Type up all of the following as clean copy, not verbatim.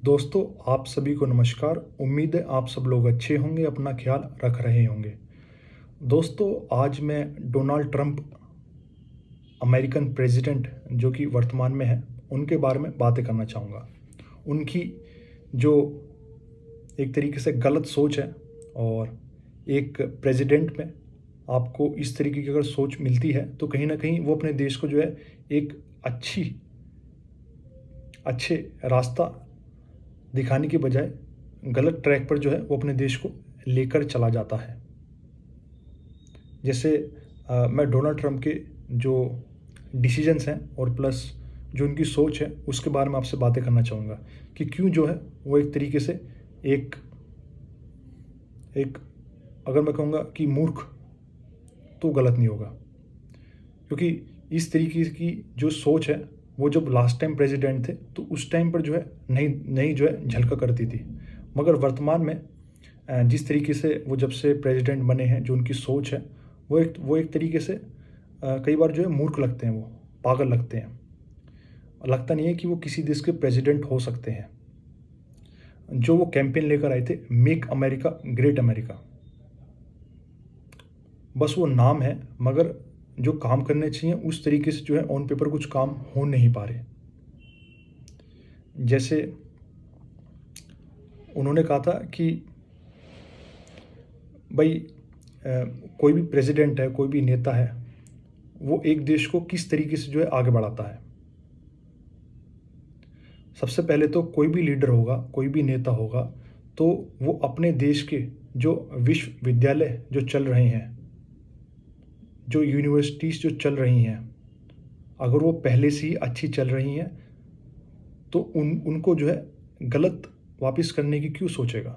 दोस्तों, आप सभी को नमस्कार। उम्मीद है आप सब लोग अच्छे होंगे, अपना ख्याल रख रहे होंगे। दोस्तों, आज मैं डोनाल्ड ट्रंप, अमेरिकन प्रेसिडेंट जो कि वर्तमान में है, उनके बारे में बातें करना चाहूँगा। उनकी जो एक तरीके से गलत सोच है, और एक प्रेसिडेंट में आपको इस तरीके की अगर सोच मिलती है तो कहीं ना कहीं वो अपने देश को जो है एक अच्छे रास्ता दिखाने की बजाय गलत ट्रैक पर जो है वो अपने देश को लेकर चला जाता है। जैसे मैं डोनाल्ड ट्रंप के जो डिसीजंस हैं और प्लस जो उनकी सोच है उसके बारे में आपसे बातें करना चाहूँगा कि क्यों जो है वो एक तरीके से एक एक अगर मैं कहूँगा कि मूर्ख तो गलत नहीं होगा, क्योंकि इस तरीके की जो सोच है वो जब लास्ट टाइम प्रेसिडेंट थे तो उस टाइम पर जो है नई नई जो है झलका करती थी। मगर वर्तमान में जिस तरीके से वो जब से प्रेसिडेंट बने हैं, जो उनकी सोच है वो एक तरीके से कई बार जो है मूर्ख लगते हैं, वो पागल लगते हैं। लगता नहीं है कि वो किसी देश के प्रेसिडेंट हो सकते हैं। जो वो कैंपेन लेकर आए थे, मेक अमेरिका ग्रेट अमेरिका, बस वो नाम है, मगर जो काम करने चाहिए उस तरीके से जो है ऑन पेपर कुछ काम हो नहीं पा रहे। जैसे उन्होंने कहा था कि भाई कोई भी प्रेसिडेंट है, कोई भी नेता है, वो एक देश को किस तरीके से जो है आगे बढ़ाता है। सबसे पहले तो कोई भी लीडर होगा, कोई भी नेता होगा, तो वो अपने देश के जो विश्वविद्यालय जो चल रहे हैं, जो यूनिवर्सिटीज़ जो चल रही हैं, अगर वो पहले से ही अच्छी चल रही हैं तो उनको जो है गलत वापस करने की क्यों सोचेगा।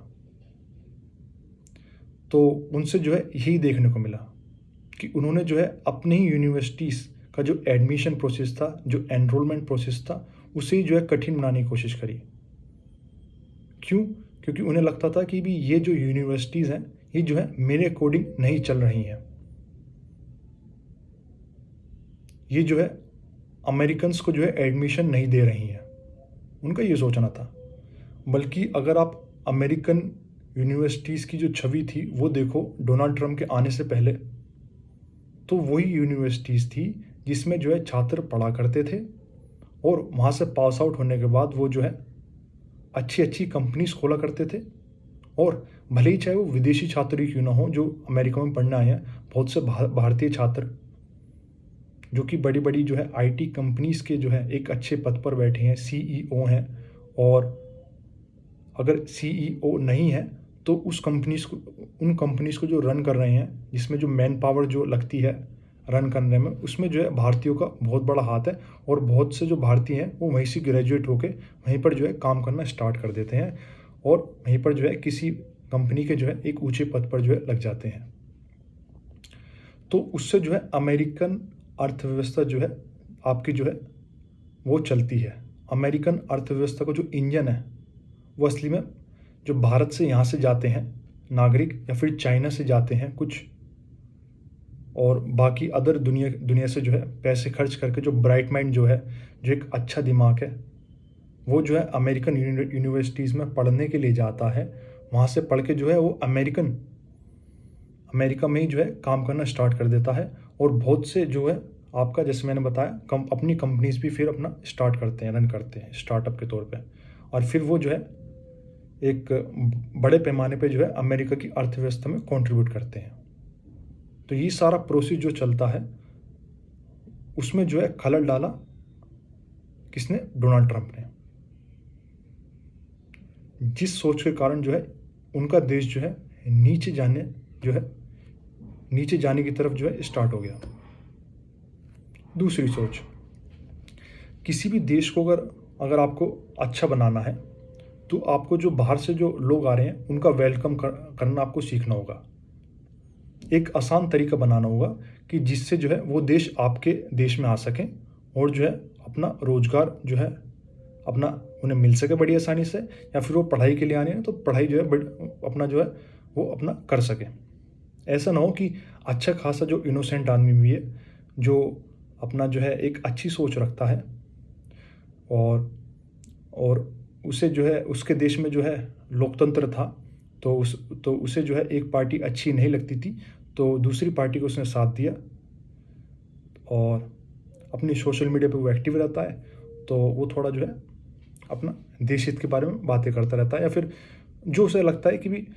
तो उनसे जो है यही देखने को मिला कि उन्होंने जो है अपनी ही यूनिवर्सिटीज़ का जो एडमिशन प्रोसेस था, जो एनरोलमेंट प्रोसेस था, उसे ही जो है कठिन बनाने की कोशिश करी। क्यों? क्योंकि उन्हें लगता था कि भी ये जो यूनिवर्सिटीज़ हैं ये जो है मेरे अकॉर्डिंग नहीं चल रही हैं, ये जो है अमेरिकन्स को जो है एडमिशन नहीं दे रही हैं। उनका ये सोचना था। बल्कि अगर आप अमेरिकन यूनिवर्सिटीज़ की जो छवि थी वो देखो डोनाल्ड ट्रंप के आने से पहले, तो वही यूनिवर्सिटीज़ थी जिसमें जो है छात्र पढ़ा करते थे, और वहाँ से पास आउट होने के बाद वो जो है अच्छी अच्छी कंपनीज खोला करते थे। और भले ही चाहे वो विदेशी छात्र ही क्यों ना हो जो अमेरिका में पढ़ने आए हैं, बहुत से भारतीय छात्र जो कि बड़ी बड़ी जो है आईटी कंपनीज के जो है एक अच्छे पद पर बैठे हैं, सीईओ हैं। और अगर सीईओ नहीं है तो उन कंपनीज को जो रन कर रहे हैं, जिसमें जो मैन पावर जो लगती है रन करने में, उसमें जो है भारतीयों का बहुत बड़ा हाथ है। और बहुत से जो भारतीय हैं वो वहीं से ग्रेजुएट होके वहीं पर जो है काम करना स्टार्ट कर देते हैं, और वहीं पर जो है किसी कंपनी के जो है एक ऊंचे पद पर जो है लग जाते हैं। तो उससे जो है अमेरिकन अर्थव्यवस्था जो है आपकी जो है वो चलती है। अमेरिकन अर्थव्यवस्था का जो इंजन है वो असली में जो भारत से यहाँ से जाते हैं नागरिक, या फिर चाइना से जाते हैं कुछ, और बाकी अदर दुनिया से जो है पैसे खर्च करके जो ब्राइट माइंड जो है, जो एक अच्छा दिमाग है, वो जो है अमेरिकन यूनिवर्सिटीज़ में पढ़ने के लिए जाता है। वहाँ से पढ़ के जो है वो अमेरिका में ही जो है काम करना स्टार्ट कर देता है। और बहुत से जो है आपका, जैसे मैंने बताया, अपनी कंपनीज भी फिर अपना स्टार्ट करते हैं, रन करते हैं स्टार्टअप के तौर पे, और फिर वो जो है एक बड़े पैमाने पे जो है अमेरिका की अर्थव्यवस्था में कंट्रीब्यूट करते हैं। तो ये सारा प्रोसेस जो चलता है उसमें जो है खलल डाला किसने? डोनाल्ड ट्रंप ने। जिस सोच के कारण जो है उनका देश जो है नीचे जाने की तरफ जो है स्टार्ट हो गया। दूसरी सोच, किसी भी देश को अगर आपको अच्छा बनाना है तो आपको जो बाहर से जो लोग आ रहे हैं उनका वेलकम करना आपको सीखना होगा। एक आसान तरीका बनाना होगा कि जिससे जो है वो देश आपके देश में आ सकें, और जो है अपना रोजगार जो है अपना उन्हें मिल सके बड़ी आसानी से, या फिर वो पढ़ाई के लिए आने हैं तो पढ़ाई जो है अपना जो है वो अपना कर सके। ऐसा ना हो कि अच्छा खासा जो इनोसेंट आदमी भी है, जो अपना जो है एक अच्छी सोच रखता है, और उसे जो है उसके देश में जो है लोकतंत्र था, तो उसे जो है एक पार्टी अच्छी नहीं लगती थी, तो दूसरी पार्टी को उसने साथ दिया। और अपनी सोशल मीडिया पे वो एक्टिव रहता है, तो वो थोड़ा जो है अपना देश हित के बारे में बातें करता रहता है, या फिर जो उसे लगता है कि भी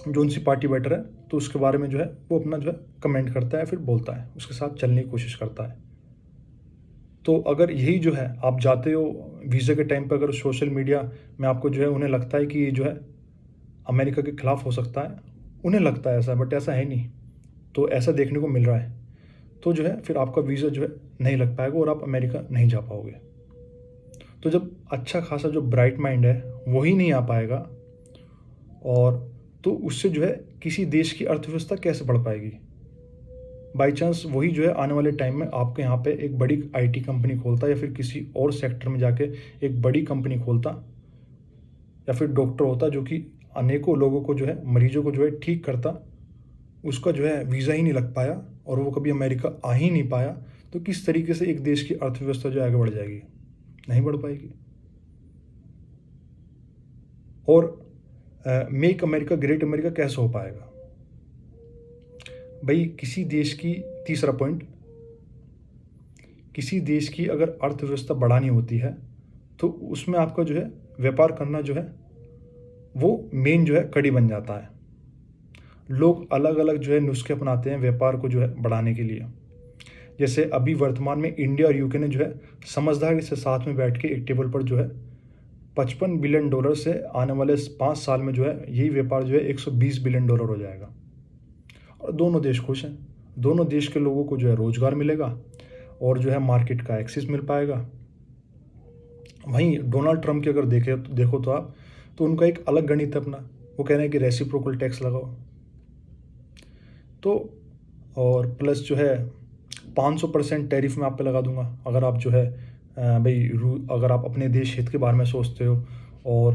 जो सी पार्टी बेटर है, तो उसके बारे में जो है वो अपना जो है कमेंट करता है, फिर बोलता है, उसके साथ चलने की कोशिश करता है। तो अगर यही जो है आप जाते हो वीज़ा के टाइम पे, अगर सोशल मीडिया में आपको जो है उन्हें लगता है कि ये जो है अमेरिका के खिलाफ हो सकता है, उन्हें लगता है ऐसा, बट ऐसा है नहीं, तो ऐसा देखने को मिल रहा है, तो जो है फिर आपका वीज़ा जो है नहीं लग पाएगा और आप अमेरिका नहीं जा पाओगे। तो जब अच्छा खासा जो ब्राइट माइंड है वही नहीं आ पाएगा, और तो उससे जो है किसी देश की अर्थव्यवस्था कैसे बढ़ पाएगी। बाई चांस वही जो है आने वाले टाइम में आपके यहाँ पे एक बड़ी आईटी कंपनी खोलता, या फिर किसी और सेक्टर में जाके एक बड़ी कंपनी खोलता, या फिर डॉक्टर होता जो कि अनेकों लोगों को जो है मरीजों को जो है ठीक करता, उसका जो है वीज़ा ही नहीं लग पाया और वो कभी अमेरिका आ ही नहीं पाया, तो किस तरीके से एक देश की अर्थव्यवस्था जो है आगे बढ़ जाएगी? नहीं बढ़ पाएगी। और मेक अमेरिका ग्रेट अमेरिका कैसे हो पाएगा? भाई किसी देश की, तीसरा पॉइंट, किसी देश की अगर अर्थव्यवस्था बढ़ानी होती है तो उसमें आपका जो है व्यापार करना जो है वो मेन जो है कड़ी बन जाता है। लोग अलग अलग जो है नुस्खे अपनाते हैं व्यापार को जो है बढ़ाने के लिए। जैसे अभी वर्तमान में इंडिया और यूके ने जो है समझदारी से साथ में बैठ के एक टेबल पर जो है $55 बिलियन से आने वाले 5 साल में जो है यही व्यापार जो है $120 बिलियन हो जाएगा। और दोनों देश खुश हैं, दोनों देश के लोगों को जो है रोजगार मिलेगा और जो है मार्केट का एक्सेस मिल पाएगा। वहीं डोनाल्ड ट्रंप की अगर देखो तो आप, तो उनका एक अलग गणित है अपना, वो कह रहे हैं कि रेसिप्रोकल टैक्स लगाओ, तो और प्लस जो है 500% टैरिफ में आप पे लगा दूंगा अगर आप जो है अगर आप अपने देश हित के बारे में सोचते हो और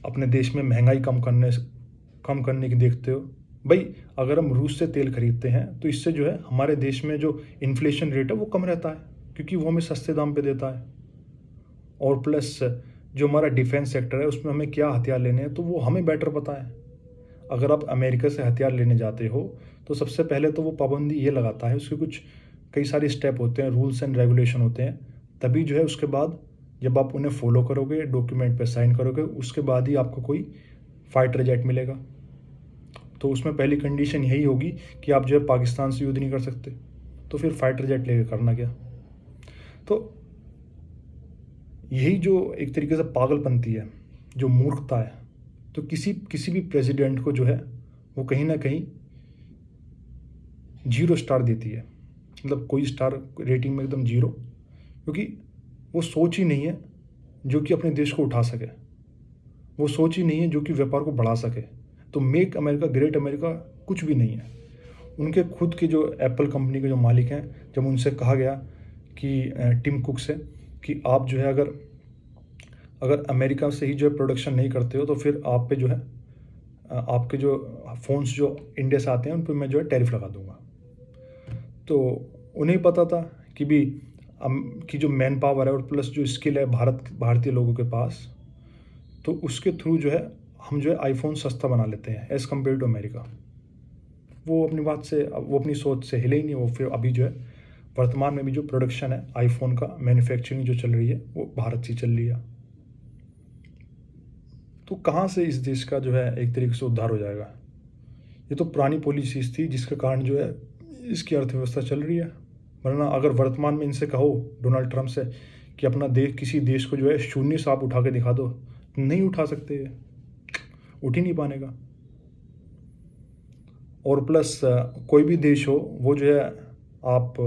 अपने देश में महंगाई कम करने की देखते हो। भाई अगर हम रूस से तेल खरीदते हैं तो इससे जो है हमारे देश में जो इन्फ्लेशन रेट है वो कम रहता है, क्योंकि वो हमें सस्ते दाम पे देता है। और प्लस जो हमारा डिफेंस सेक्टर है उसमें हमें क्या हथियार लेने हैं तो वो हमें बेटर पता है। अगर आप अमेरिका से हथियार लेने जाते हो तो सबसे पहले तो वो पाबंदी ये लगाता है, उसके कुछ कई सारे स्टेप होते हैं, रूल्स एंड रेगुलेशन होते हैं, तभी जो है उसके बाद जब आप उन्हें फॉलो करोगे, डॉक्यूमेंट पे साइन करोगे, उसके बाद ही आपको कोई फाइटर जेट मिलेगा। तो उसमें पहली कंडीशन यही होगी कि आप जो है पाकिस्तान से युद्ध नहीं कर सकते, तो फिर फाइटर जेट लेके करना क्या? तो यही जो एक तरीके से पागलपंती है, जो मूर्खता है, तो किसी भी प्रेसिडेंट को जो है वो कहीं ना कहीं 0 स्टार देती है, मतलब कोई स्टार रेटिंग में एकदम 0, क्योंकि वो सोच ही नहीं है जो कि अपने देश को उठा सके, वो सोच ही नहीं है जो कि व्यापार को बढ़ा सके। तो मेक अमेरिका ग्रेट अमेरिका कुछ भी नहीं है। उनके खुद के जो एप्पल कंपनी के जो मालिक हैं, जब उनसे कहा गया कि टिम कुक से कि आप जो है अगर अमेरिका से ही जो है प्रोडक्शन नहीं करते हो तो फिर आप पे जो है आपके जो फ़ोन्स जो इंडिया से आते हैं उन पर मैं जो है टैरिफ लगा दूंगा। तो उन्हें पता था कि भी कि जो मैन पावर है और प्लस जो स्किल है भारतीय लोगों के पास, तो उसके थ्रू जो है हम जो है आईफोन सस्ता बना लेते हैं एज़ कम्पेयर टू अमेरिका। वो अपनी सोच से हिले ही नहीं। वो फिर अभी जो है वर्तमान में भी जो प्रोडक्शन है आईफोन का, मैन्युफैक्चरिंग जो चल रही है वो भारत से चल रही है। तो कहाँ से इस देश का जो है एक तरीके से उद्धार हो जाएगा? ये तो पुरानी पॉलिसीज थी जिसके कारण जो है इसकी अर्थव्यवस्था चल रही है। वरना अगर वर्तमान में इनसे कहो डोनाल्ड ट्रंप से कि अपना देश, किसी देश को जो है शून्य से आप उठा के दिखा दो, नहीं उठा सकते, उठ ही नहीं पाने का। और प्लस कोई भी देश हो वो जो है आप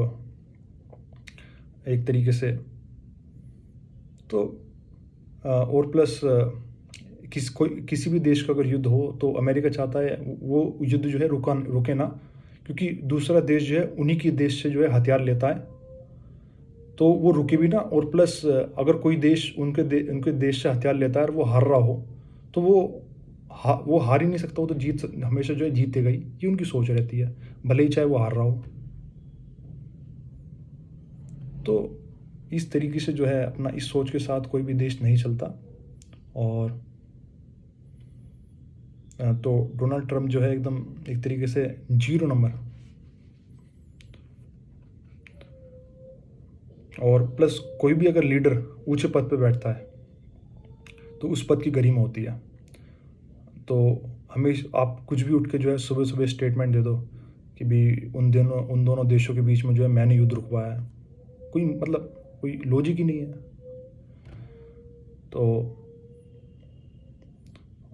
एक तरीके से तो और प्लस किसी भी देश का अगर युद्ध हो तो अमेरिका चाहता है वो युद्ध जो है रुके ना, क्योंकि दूसरा देश जो है उन्हीं के देश से जो है हथियार लेता है, तो वो रुके भी ना। और प्लस अगर कोई देश उनके देश से हथियार लेता है और वो हार रहा हो तो वो हार ही नहीं सकता, वो तो हमेशा जो है जीतेगा ही, ये उनकी सोच रहती है, भले ही चाहे वो हार रहा हो। तो इस तरीके से जो है अपना इस सोच के साथ कोई भी देश नहीं चलता। और तो डोनाल्ड ट्रम्प जो है एकदम एक तरीके से 0 नंबर। और प्लस कोई भी अगर लीडर ऊंचे पद पे बैठता है तो उस पद की गरिमा होती है। तो हमेशा आप कुछ भी उठ के जो है सुबह सुबह स्टेटमेंट दे दो कि भी उन दोनों देशों के बीच में जो है मैंने युद्ध रुकवाया है, कोई मतलब कोई लॉजिक ही नहीं है। तो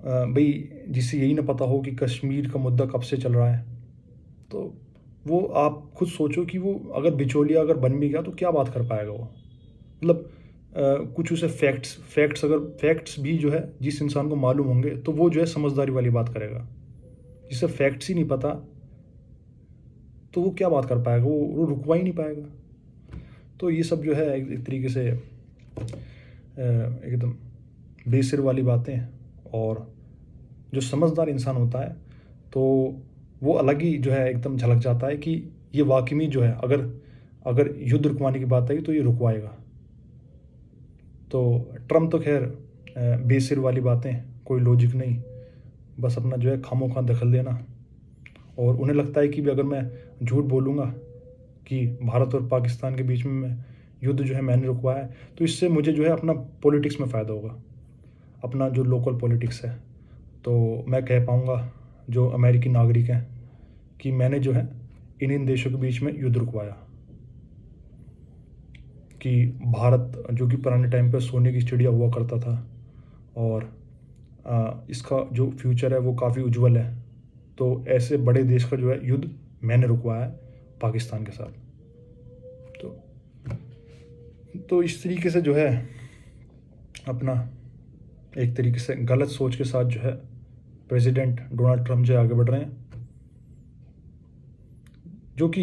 भाई जिसे यही ना पता हो कि कश्मीर का मुद्दा कब से चल रहा है, तो वो आप खुद सोचो कि वो अगर बिचौलिया अगर बन भी गया तो क्या बात कर पाएगा वो। मतलब कुछ उसे फैक्ट्स भी जो है जिस इंसान को मालूम होंगे तो वो जो है समझदारी वाली बात करेगा। जिसे फैक्ट्स ही नहीं पता तो वो क्या बात कर पाएगा, वो रुकवा ही नहीं पाएगा। तो ये सब जो है एक तरीके से एकदम बेसिर वाली बातें हैं। और जो समझदार इंसान होता है तो वो अलग ही जो है एकदम झलक जाता है कि ये वाकई में जो है अगर युद्ध रुकवाने की बात आई तो ये रुकवाएगा। तो ट्रम्प तो खैर बेसिर वाली बातें, कोई लॉजिक नहीं, बस अपना जो है खामोखा दखल देना। और उन्हें लगता है कि भी अगर मैं झूठ बोलूँगा कि भारत और पाकिस्तान के बीच में युद्ध जो है मैंने रुकवाया है तो इससे मुझे जो है अपना पॉलिटिक्स में फ़ायदा होगा, अपना जो लोकल पॉलिटिक्स है। तो मैं कह पाऊँगा जो अमेरिकी नागरिक हैं कि मैंने जो है इन देशों के बीच में युद्ध रुकवाया, कि भारत जो कि पुराने टाइम पर सोने की चिड़िया हुआ करता था और इसका जो फ्यूचर है वो काफ़ी उज्जवल है। तो ऐसे बड़े देश का जो है युद्ध मैंने रुकवाया है पाकिस्तान के साथ। तो इस तरीके से जो है अपना एक तरीके से गलत सोच के साथ जो है प्रेसिडेंट डोनाल्ड ट्रम्प जो आगे बढ़ रहे हैं, जो कि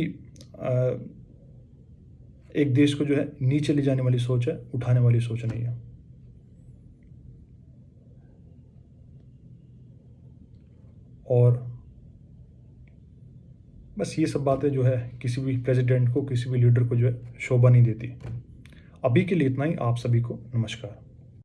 एक देश को जो है नीचे ले जाने वाली सोच है, उठाने वाली सोच नहीं है। और बस ये सब बातें जो है किसी भी प्रेसिडेंट को, किसी भी लीडर को जो है शोभा नहीं देती। अभी के लिए इतना ही। आप सभी को नमस्कार।